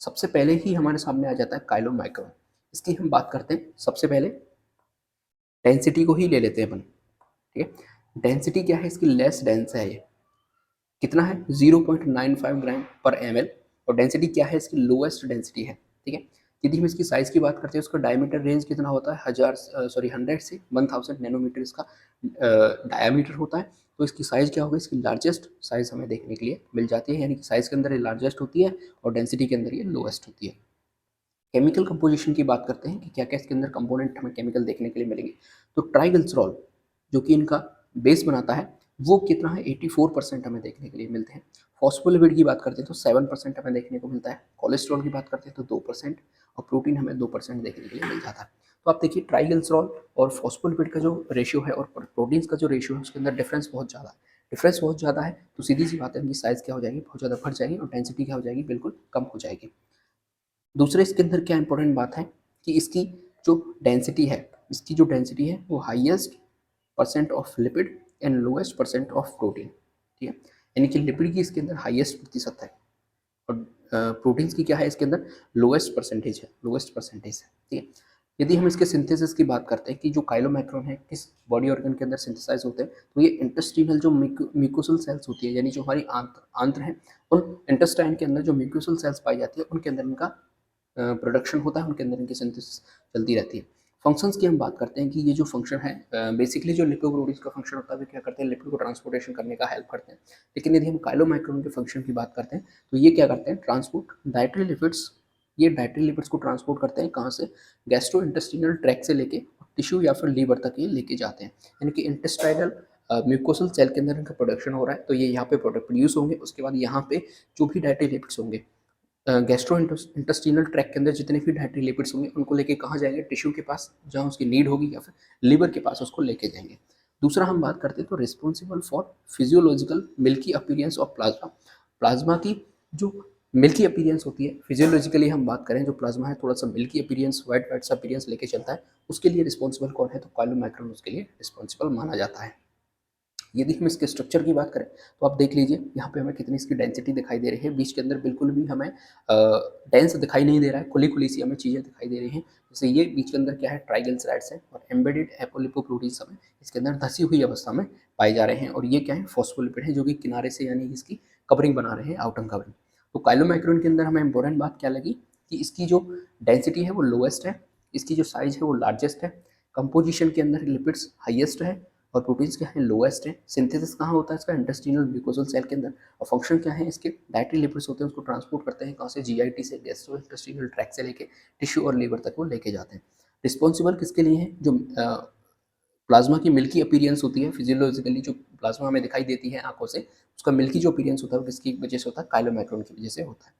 सबसे पहले ही हमारे सामने आ जाता है काइलोमाइक्रोन। इसकी हम बात करते हैं, सबसे पहले डेंसिटी को ही ले लेते हैं अपन। ठीक है, डेंसिटी क्या है इसकी, लेस डेंस है ये। कितना है, 0.95 ग्राम पर एम एल। और डेंसिटी क्या है इसकी, लोएस्ट डेंसिटी है। ठीक है, यदि हम इसकी साइज की बात करते हैं, उसका डायमीटर रेंज कितना होता है, 100 से 1000 नैनोमीटर इसका डायमीटर होता है। तो इसकी साइज क्या होगी, इसकी लार्जेस्ट साइज हमें देखने के लिए मिल जाती है, यानी कि साइज के अंदर ये लार्जेस्ट होती है और डेंसिटी के अंदर ये लोएस्ट होती है। केमिकल कंपोजिशन की बात करते हैं कि क्या क्या इसके अंदर कंपोनेंट हमें केमिकल देखने के लिए मिलेंगे। तो ट्राइग्लिसरॉल जो कि इनका बेस बनाता है, वो कितना है, 84% हमें देखने के लिए मिलते हैं। फॉस्फोलिपिड की बात करते हैं तो 7% हमें देखने को मिलता है। कोलेस्ट्रॉल की बात करते हैं तो 2%, और प्रोटीन हमें 2% देखने के लिए मिल जाता है। तो आप देखिए ट्राइग्लिसरॉल और फॉस्फोलिपिड का जो रेशियो है और प्रोटीन्स का जो रेशियो है, उसके अंदर डिफरेंस बहुत ज़्यादा है। डिफरेंस बहुत ज़्यादा है तो सीधी सी बात है, इनकी साइज़ क्या हो जाएगी, बहुत ज़्यादा बढ़ जाएगी, और डेंसिटी क्या हो जाएगी, बिल्कुल कम हो जाएगी। दूसरे इसके अंदर क्या इंपॉर्टेंट बात है कि इसकी जो डेंसिटी है, इसकी जो डेंसिटी है वो highest percent of lipid and lowest percent of protein. ठीक है, यानी कि लिपिड की इसके अंदर हाईएस्ट प्रतिशत है, और प्रोटीन्स की क्या है इसके अंदर, लोएस्ट परसेंटेज है, लोएस्ट परसेंटेज है। ठीक है, यदि हम इसके सिंथेसिस की बात करते हैं कि जो काइलोमैक्रोन है किस बॉडी ऑर्गन के अंदर सिंथेसाइज होते हैं, तो ये इंटेस्टिनल जो म्यूकोसल सेल्स होती है, यानी जो हमारी आंत्र है, उन इंटेस्टाइन के अंदर जो म्यूकोसल सेल्स पाई जाती है, उनके अंदर इनका प्रोडक्शन होता है, उनके अंदर इनकी सिंथेसिस चलती रहती है। फंक्शंस की हम बात करते हैं कि ये जो फंक्शन है, बेसिकली जो लिपोप्रोटीन्स का फंक्शन होता है, वे क्या करते हैं, लिपिड को ट्रांसपोर्टेशन करने का हेल्प करते हैं। लेकिन यदि हम काइलोमाइक्रोन के फंक्शन की बात करते हैं, तो ये क्या करते हैं, ट्रांसपोर्ट डाइटरी लिपिड्स, ये डाइटरी लिपिड्स को ट्रांसपोर्ट करते हैं कहाँ से, गैस्ट्रो इंटेस्टिनल ट्रैक से लेके टिश्यू या फिर लीवर तक ये लेके जाते हैं। यानी कि इंटेस्टाइनल म्यूकोसल सेल के अंदर इनका प्रोडक्शन हो रहा है, तो ये यहाँ पे प्रोडक्ट प्रोड्यूस होंगे। उसके बाद यहाँ पे जो भी डाइटरी लिपिड्स होंगे, गैस्ट्रो इंटेस्टिनल ट्रैक के अंदर जितने भी डाइटरी लिपिड्स होंगे, उनको लेके कहाँ जाएंगे, टिश्यू के पास जहाँ उसकी नीड होगी, या फिर लीवर के पास उसको लेके जाएंगे। दूसरा हम बात करते हैं तो responsible for physiological milky appearance of plasma. Plasma की जो मिल्की अपीयरेंस होती है, फिजियोलॉजिकली हम बात करें, जो प्लाज्मा है थोड़ा सा मिल्की अपीयरेंस, वाइट वाइट सा अपीयरेंस लेके चलता है, उसके लिए रिस्पॉन्सिबल कौन है, तो काइलोमैक्रोन उसके लिए रिस्पॉन्सिबल माना जाता है। यदि हम इसके स्ट्रक्चर की बात करें, तो आप देख लीजिए यहाँ पे हमें कितनी इसकी डेंसिटी दिखाई दे रही है। बीच के अंदर बिल्कुल भी हमें डेंस दिखाई नहीं दे रहा है, खुली खुली सी हमें चीज़ें दिखाई दे रही हैं। जैसे ये बीच के अंदर क्या है, ट्राइग्लिसराइड्स है, और एम्बेडेड एपोलिपोप्रोटीन्स हमें इसके अंदर धसी हुई अवस्था में पाए जा रहे हैं। और ये क्या है, फॉस्फोलिपिड है, जो कि किनारे से यानी इसकी कवरिंग बना रहे हैं, आउटर कवरिंग। तो काइलोमाइक्रोन के अंदर हमें इंपॉर्टेंट बात क्या लगी कि इसकी जो डेंसिटी है वो लोएस्ट है, इसकी जो साइज है वो लार्जेस्ट है, कंपोजिशन के अंदर लिपिड्स हाईएस्ट है, और प्रोटीन्स क्या है, लोएस्ट है। सिंथेसिस कहाँ होता है इसका, इंटेस्टिनल म्यूकोसल सेल के अंदर। और फंक्शन क्या है इसके, डाइटरी लिपिड्स होते हैं, उसको ट्रांसपोर्ट करते हैं कहाँ से, जीआईटी से, गैस्ट्रो इंटेस्टिनल ट्रैक से लेके टिश्यू और लीवर तक वो लेके जाते हैं। रिस्पॉन्सिबल किसके लिए है, जो प्लाज्मा की मिल्की अपीयरेंस होती है, फिजियोलॉजिकली जो प्लाज्मा हमें दिखाई देती है आंखों से, उसका मिल्की जो अपीयरेंस होता है वो किसकी वजह से होता है, काइलोमैक्रोन की वजह से होता है।